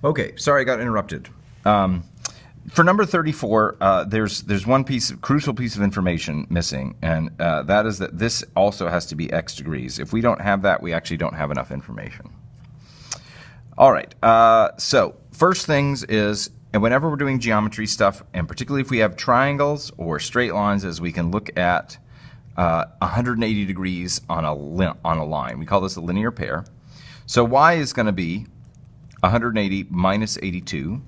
Okay, sorry I got interrupted. For number 34, there's one crucial piece of information missing, and that is that this also has to be x degrees. If we don't have that, we actually don't have enough information. All right, so first things is, and whenever we're doing geometry stuff, and particularly if we have triangles or straight lines, is we can look at 180 degrees on a line. We call this a linear pair. So y is going to be 180 minus 82,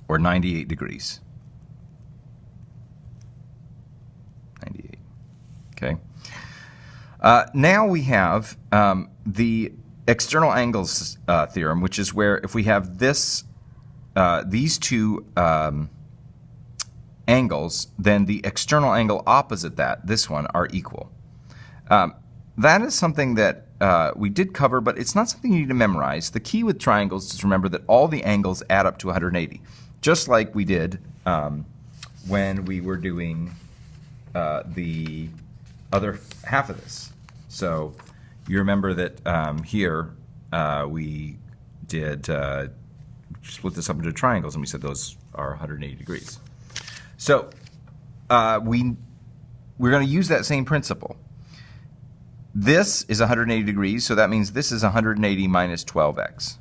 or 98 degrees. 98. Okay. Now we have the external angles theorem, which is where if we have these two angles, then the external angle opposite that, this one, are equal. That is something that we did cover, but it's not something you need to memorize. The key with triangles is to remember that all the angles add up to 180, just like we did when we were doing the other half of this. So you remember that here we did split this up into triangles, and we said those are 180 degrees. So we're going to use that same principle. This is 180 degrees, so that means this is 180 minus 12x.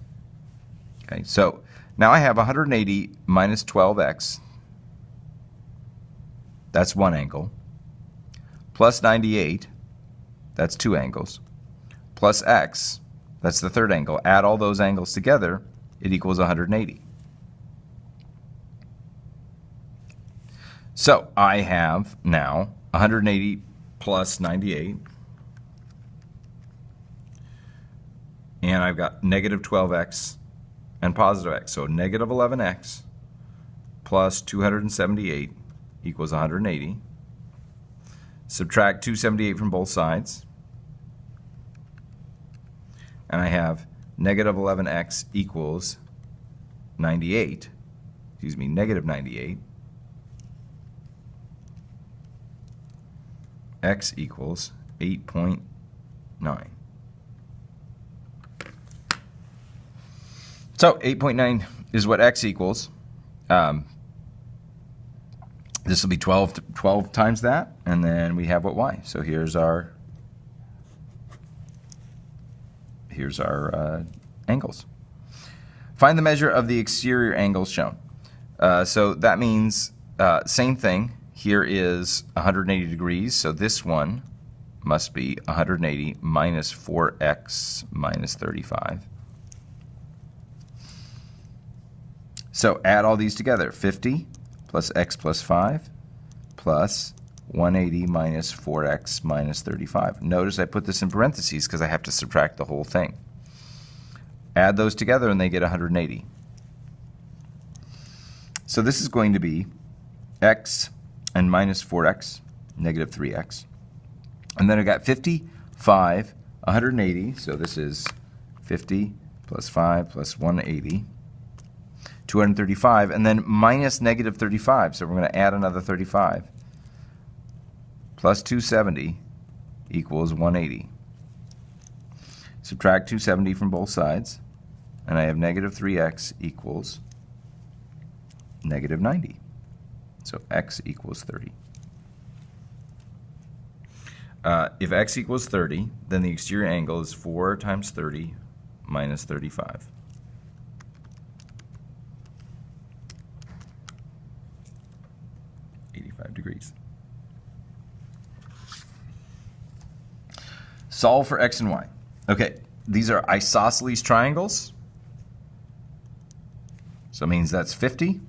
Okay, so now I have 180 minus 12x, that's one angle, plus 98, that's two angles, plus x, that's the third angle. Add all those angles together, it equals 180. So I have now 180 plus 98, and I've got negative 12x and positive x. So negative 11x plus 278 equals 180. Subtract 278 from both sides, and I have negative 11x equals 98. Excuse me, negative 98. X equals 8.9. So 8.9 is what x equals. This will be 12 times that, and then we have what y. So here's our angles. Find the measure of the exterior angles shown. So that means same thing. Here is 180 degrees, so this one must be 180 minus 4x minus 35. So add all these together. 50 plus x plus 5 plus 180 minus 4x minus 35. Notice I put this in parentheses because I have to subtract the whole thing. Add those together and they get 180. So this is going to be x and minus 4x, negative 3x. And then I got 55, 180, so this is 50 plus 5 plus 180, 235, and then minus negative 35, so we're going to add another 35, plus 270 equals 180. Subtract 270 from both sides, and I have negative 3x equals negative 90. So x equals 30. If x equals 30, then the exterior angle is 4 times 30 minus 35. Degrees. Solve for x and y. Okay, these are isosceles triangles. So it means that's 50,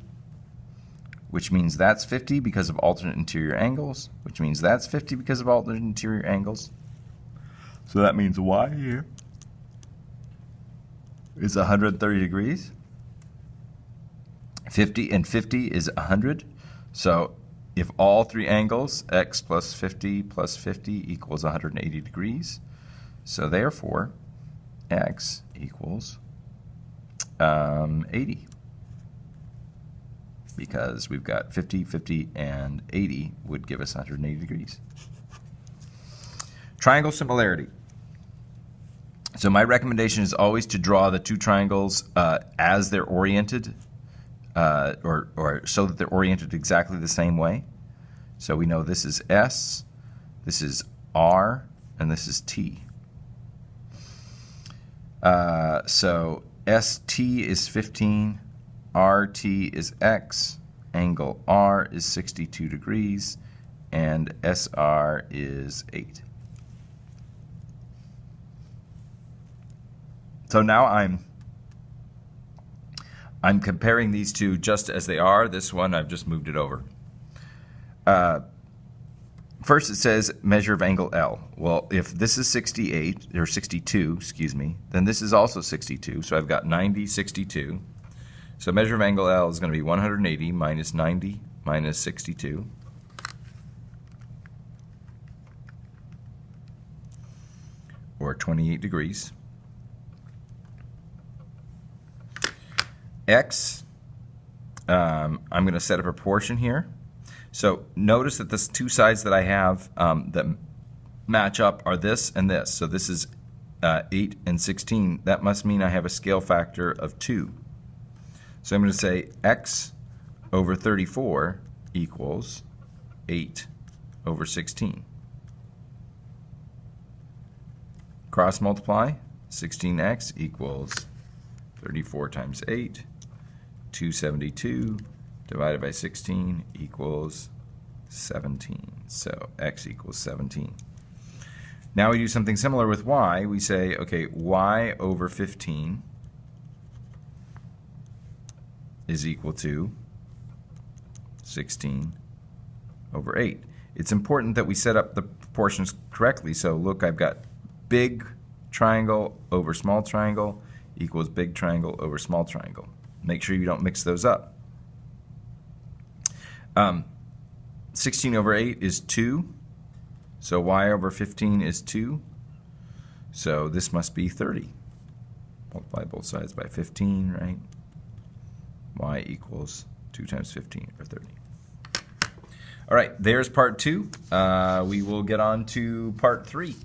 which means that's 50 because of alternate interior angles, which means that's 50 because of alternate interior angles. So that means y here is 130 degrees. 50 and 50 is 100. So if all three angles, x plus 50 equals 180 degrees, so therefore x equals 80. Because we've got 50, 50, and 80 would give us 180 degrees. Triangle similarity. So my recommendation is always to draw the two triangles as they're oriented, or so that they're oriented exactly the same way. So we know this is S, this is R, and this is T. So ST is 15, RT is X, angle R is 62 degrees, and SR is 8. So now I'm comparing these two just as they are. This one, I've just moved it over. First it says measure of angle L. Well, if this is 68, or 62, excuse me, then this is also 62. So I've got 90, 62. So measure of angle L is going to be 180 minus 90 minus 62. Or 28 degrees. X, I'm going to set a proportion here. So notice that the two sides that I have that match up are this and this. So this is 8 and 16. That must mean I have a scale factor of 2. So I'm going to say X over 34 equals 8 over 16. Cross multiply, 16x equals 34 times 8, 272 divided by 16 equals 17. So x equals 17. Now we do something similar with y. We say, okay, y over 15 is equal to 16 over 8. It's important that we set up the proportions correctly. So look, I've got big triangle over small triangle equals big triangle over small triangle. Make sure you don't mix those up. 16 over 8 is 2. So y over 15 is 2. So this must be 30. Multiply both sides by 15, right? Y equals 2 times 15, or 30. All right, there's part 2. We will get on to part 3.